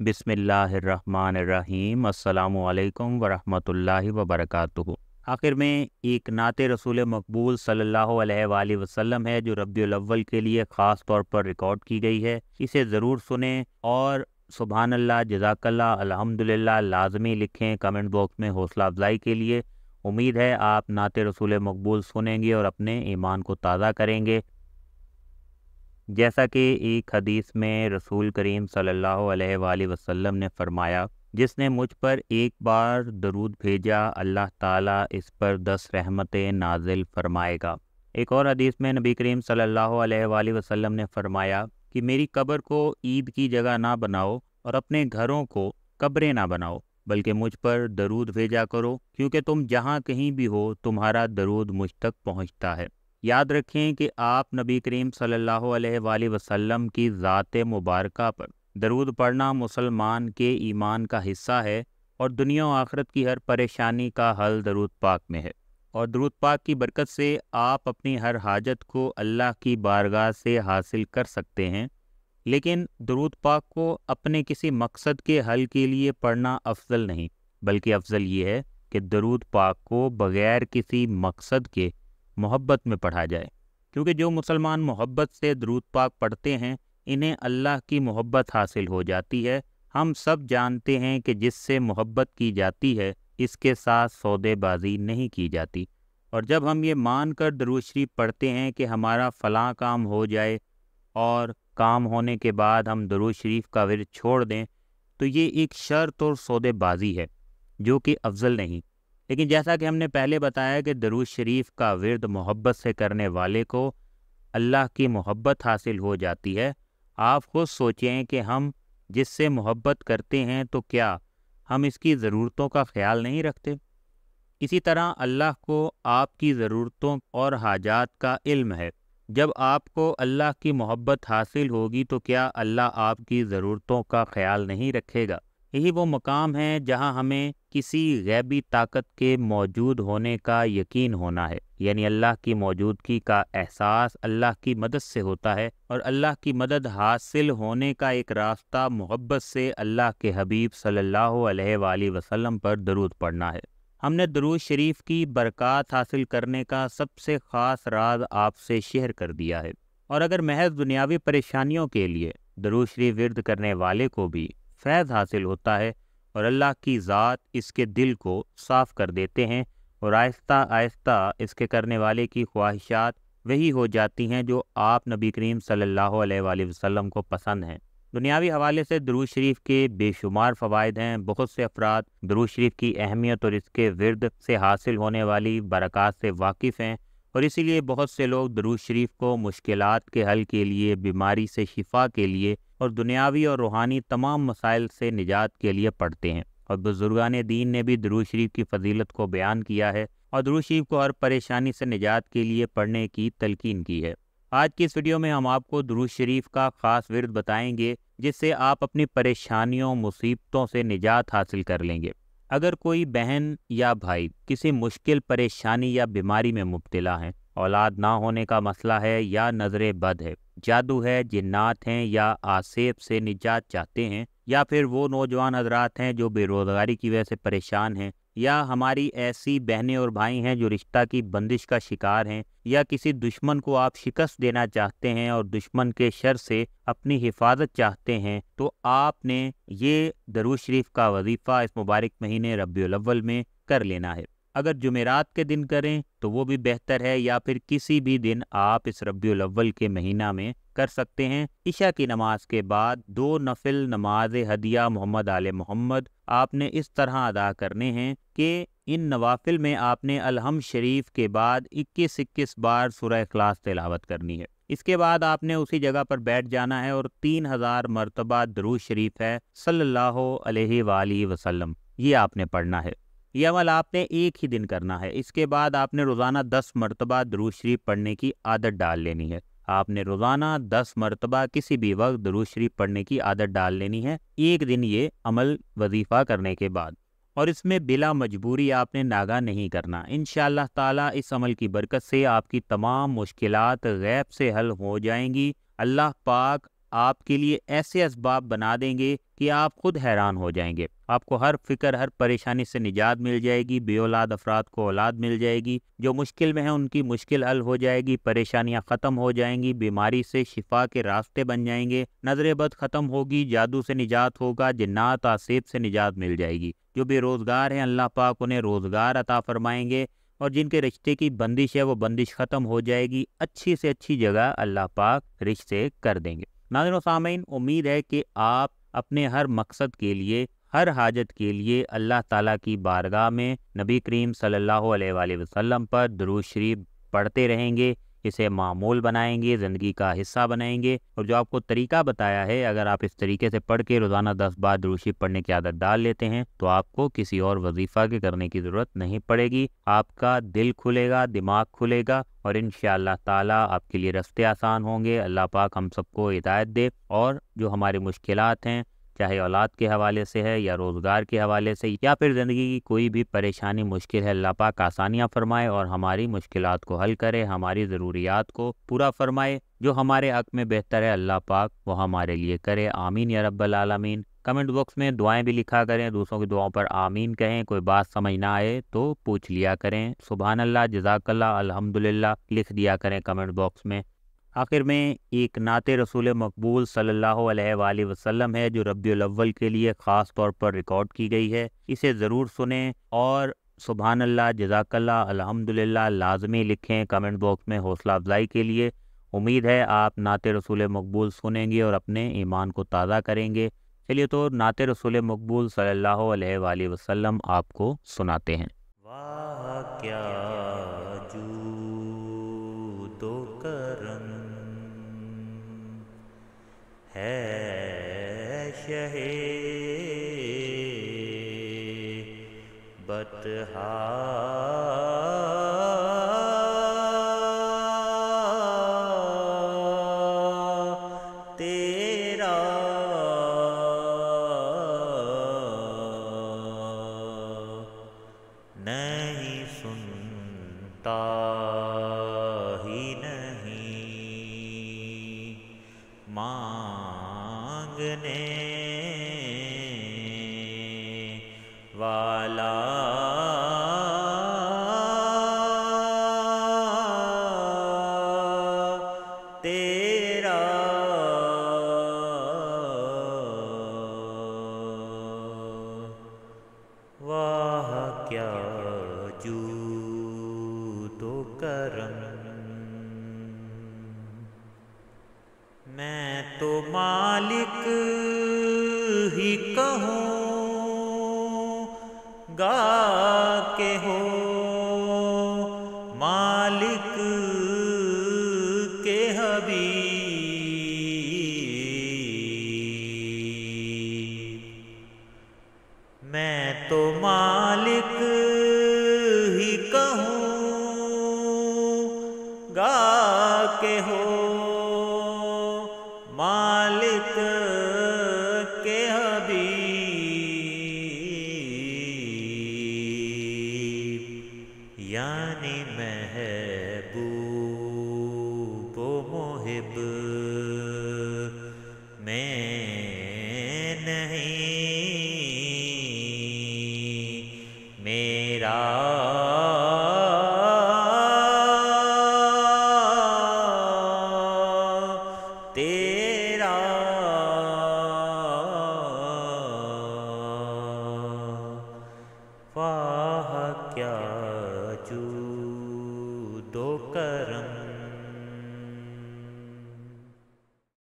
बिस्मिल्लाहिर्रहमानिर्रहीम। अस्सलामु अलैकुम वरहमतुल्लाहि वबरकातुहू। आखिर में एक नात रसूल मकबूल सल्लल्लाहु अलैहि वसल्लम है जो रबीउल अव्वल के लिए ख़ास तौर पर रिकॉर्ड की गई है। इसे ज़रूर सुने और सुबहान अल्लाह, जज़ाकल्लाह, अल्हम्दुलिल्लाह लाजमी लिखें कमेंट बॉक्स में हौसला अफजाई के लिए। उम्मीद है आप नात रसूल मकबूल सुनेंगे और अपने ईमान को ताज़ा करेंगे। जैसा कि एक हदीस में रसूल करीम सल्लल्लाहु अलैहि वसल्लम ने फरमाया, जिसने मुझ पर एक बार दरूद भेजा अल्लाह ताला इस पर 10 रहमतें नाजिल फरमाएगा। एक और हदीस में नबी करीम सल्लल्लाहु अलैहि वसल्लम ने फरमाया कि मेरी कब्र को ईद की जगह ना बनाओ और अपने घरों को कब्रें ना बनाओ, बल्कि मुझ पर दरूद भेजा करो, क्योंकि तुम जहाँ कहीं भी हो तुम्हारा दरूद मुझ तक पहुँचता है। याद रखें कि आप नबी करीम सल्लल्लाहु अलैहि वसल्लम की ज़ात मुबारका पर दरूद पढ़ना मुसलमान के ईमान का हिस्सा है और दुनिया और आखिरत की हर परेशानी का हल दरूद पाक में है। और दरूद पाक की बरकत से आप अपनी हर हाजत को अल्लाह की बारगाह से हासिल कर सकते हैं। लेकिन दरूद पाक को अपने किसी मकसद के हल के लिए पढ़ना अफजल नहीं, बल्कि अफजल ये है कि दरूद पाक को बग़ैर किसी मकसद के मोहब्बत में पढ़ा जाए, क्योंकि जो मुसलमान मोहब्बत से दरूद पाक पढ़ते हैं इन्हें अल्लाह की मोहब्बत हासिल हो जाती है। हम सब जानते हैं कि जिससे मोहब्बत की जाती है इसके साथ सौदेबाजी नहीं की जाती। और जब हम ये मान कर दरूद शरीफ पढ़ते हैं कि हमारा फ़लाँ काम हो जाए और काम होने के बाद हम दरूद शरीफ का विर्द छोड़ दें, तो ये एक शर्त और सौदेबाजी है जो कि अफजल नहीं। लेकिन जैसा कि हमने पहले बताया कि दरूद शरीफ का विर्द मोहब्बत से करने वाले को अल्लाह की मोहब्बत हासिल हो जाती है। आप खुद सोचें कि हम जिससे मोहब्बत करते हैं तो क्या हम इसकी ज़रूरतों का ख्याल नहीं रखते? इसी तरह अल्लाह को आपकी ज़रूरतों और हाजात का इल्म है। जब आपको अल्लाह की मोहब्बत हासिल होगी तो क्या अल्लाह आपकी ज़रूरतों का ख्याल नहीं रखेगा? यही वो मकाम है जहां हमें किसी गैबी ताकत के मौजूद होने का यकीन होना है, यानी अल्लाह की मौजूदगी का एहसास अल्लाह की मदद से होता है। और अल्लाह की मदद हासिल होने का एक रास्ता मोहब्बत से अल्लाह के हबीब सल्लल्लाहु अलैहि वसल्लम पर दरूद पढ़ना है। हमने दरूद शरीफ की बरक़ात हासिल करने का सबसे ख़ास राज आपसे शेयर कर दिया है। और अगर महज दुनियावी परेशानियों के लिए दरूद शरीफ विर्द करने वाले को भी फैज़ हासिल होता है और अल्लाह की ज़ात इसके दिल को साफ़ कर देते हैं और आहिस्ता आहिस्ता इसके करने वाले की ख्वाहिशात वही हो जाती हैं जो आप नबी करीम सल्लल्लाहु अलैहि वसल्लम को पसंद हैं। दुनियावी हवाले से दरूद शरीफ के बेशुमार फ़वाइद हैं। बहुत से अफराद दरूद शरीफ की अहमियत और इसके विर्द से हासिल होने वाली बरक़ात से वाकिफ़ हैं, और इसीलिए बहुत से लोग दरूद शरीफ को मुश्किलात के हल के लिए, बीमारी से शिफा के लिए और दुनियावी और रूहानी तमाम मसाइल से निजात के लिए पढ़ते हैं। और बुजुर्गान दीन ने भी दरूद शरीफ की फ़जीलत को बयान किया है और दरूद शरीफ को हर परेशानी से निजात के लिए पढ़ने की तलकीन की है। आज की इस वीडियो में हम आपको दरूद शरीफ का ख़ास विर्द बताएंगे जिससे आप अपनी परेशानियों, मुसीबतों से निजात हासिल कर लेंगे। अगर कोई बहन या भाई किसी मुश्किल परेशानी या बीमारी में मुब्तला है, औलाद ना होने का मसला है या नज़र बद है, जादू है, जिन्नात हैं या आसेब से निजात चाहते हैं, या फिर वो नौजवान हजरात हैं जो बेरोज़गारी की वजह से परेशान हैं, या हमारी ऐसी बहनें और भाई हैं जो रिश्ता की बंदिश का शिकार हैं, या किसी दुश्मन को आप शिकस्त देना चाहते हैं और दुश्मन के शर से अपनी हिफाजत चाहते हैं, तो आपने ये दरूद शरीफ का वजीफ़ा इस मुबारक महीने रबीउल अव्वल में कर लेना है। अगर जुमेरात के दिन करें तो वो भी बेहतर है, या फिर किसी भी दिन आप इस रबीउल अव्वल के महीना में कर सकते हैं। इशा की नमाज के बाद 2 नफिल नमाज हदिया मोहम्मद आले मोहम्मद आपने इस तरह अदा करने हैं कि इन नवाफिल में आपने अलहम शरीफ के बाद 21-21 बार सूरह इखलास तिलावत करनी है। इसके बाद आपने उसी जगह पर बैठ जाना है और 3000 मरतबा दरूद शरीफ है सल्लल्लाहु अलैहि वसल्लम ये आपने पढ़ना है। यह अमल आपने एक ही दिन करना है। इसके बाद आपने रोज़ाना 10 मरतबा दरूद शरीफ पढ़ने की आदत डाल लेनी है। आपने रोज़ाना 10 मरतबा किसी भी वक्त दरूद शरीफ पढ़ने की आदत डाल लेनी है, एक दिन ये अमल वजीफ़ा करने के बाद। और इसमें बिला मजबूरी आपने नागा नहीं करना। इंशाअल्लाह ताला इस अमल की बरकत से आपकी तमाम मुश्किलात गैब से हल हो जाएंगी। अल्लाह पाक آپ کے لیے ایسے اسباب بنا دیں گے کہ آپ خود حیران ہو جائیں گے۔ آپ کو ہر فکر، ہر پریشانی سے نجات مل جائے گی، بے اولاد افراد کو اولاد مل جائے گی، جو مشکل میں ہیں ان کی مشکل حل ہو جائے گی، پریشانیاں ختم ہو جائیں گی، بیماری سے شفا کے راستے بن جائیں گے، نظر بد ختم ہوگی، جادو سے نجات ہوگا، جنات آسیب سے نجات مل جائے گی۔ جو بے روزگار ہیں اللہ پاک انہیں روزگار عطا فرمائیں گے، اور جن کے رشتے کی بندش ہے وہ بندش ختم ہو جائے گی، اچھی سے اچھی جگہ اللہ پاک رشتے کر دیں گے۔ ناظرین و سامعین، امید ہے کہ آپ اپنے ہر مقصد کے لیے، ہر حاجت کے لیے اللہ تعالیٰ کی بارگاہ میں نبی کریم صلی اللہ علیہ وآلہ وسلم پر درود شریف پڑھتے رہیں گے، اسے معمول بنائیں گے، زندگی کا حصہ بنائیں گے، اور جو آپ کو طریقہ بتایا ہے اگر آپ اس طریقے سے پڑھ کے روزانہ 10 بار درود شریف پڑھنے کی عادت ڈال لیتے ہیں تو آپ کو کسی اور وظیفہ کے کرنے کی ضرورت نہیں پڑے گی۔ آپ کا دل کھلے گا، دماغ کھلے گا، اور انشاءاللہ تعالیٰ آپ کے لیے راستے آسان ہوں گے۔ اللہ پاک ہم سب کو ہدایت دے، اور جو ہماری مشکلات ہیں، چاہے اولاد کے حوالے سے ہے یا روزگار کے حوالے سے یا پھر زندگی کی کوئی بھی پریشانی مشکل ہے، اللہ پاک آسانیاں فرمائے اور ہماری مشکلات کو حل کرے، ہماری ضروریات کو پورا فرمائے۔ جو ہمارے حق میں بہتر ہے اللہ پاک وہ ہمارے لیے کرے، آمین یا رب العالمین۔ کمنٹ باکس میں دعائیں بھی لکھا کریں، دوسروں کی دعاؤں پر آمین کہیں، کوئی بات سمجھ نہ آئے تو پوچھ لیا کریں، سبحان اللہ، جزاک اللہ، الحمدللہ لکھ دیا کریں کمنٹ باکس میں۔ آخر میں ایک نعت رسول مقبول صلی اللہ علیہ وآلہ وسلم ہے جو ربیع الاول کے لیے خاص طور پر ریکارڈ کی گئی ہے، اسے ضرور سنیں اور سبحان اللہ، جزاک اللہ، الحمدللہ لازمی لکھیں کمنٹ باکس میں حوصلہ افزائی کے لیے۔ امید ہے آپ نعت رسول مقبول سنیں گے اور اپنے ایمان کو تازہ کریں گے۔ چلیے تو نعت رسول مقبول صلی اللہ علیہ وآلہ وسلم آپ کو سناتے ہیں۔ واہ کیا جود و کرم ہے شہ بطحا تیرا، نہیں سنتا ہی نہیں مانگنے والا، تیرا واہ کیا جود و کرم، میں تو مالک ہی کہوں گا کہ ہو مالک کے حبیب، میں تو مالک ہی کہوں گا کہ ہو مالک کے حبیب، یعنی محبوب و محب میں نہیں میرا تیرا، واہ کیا جود و کرم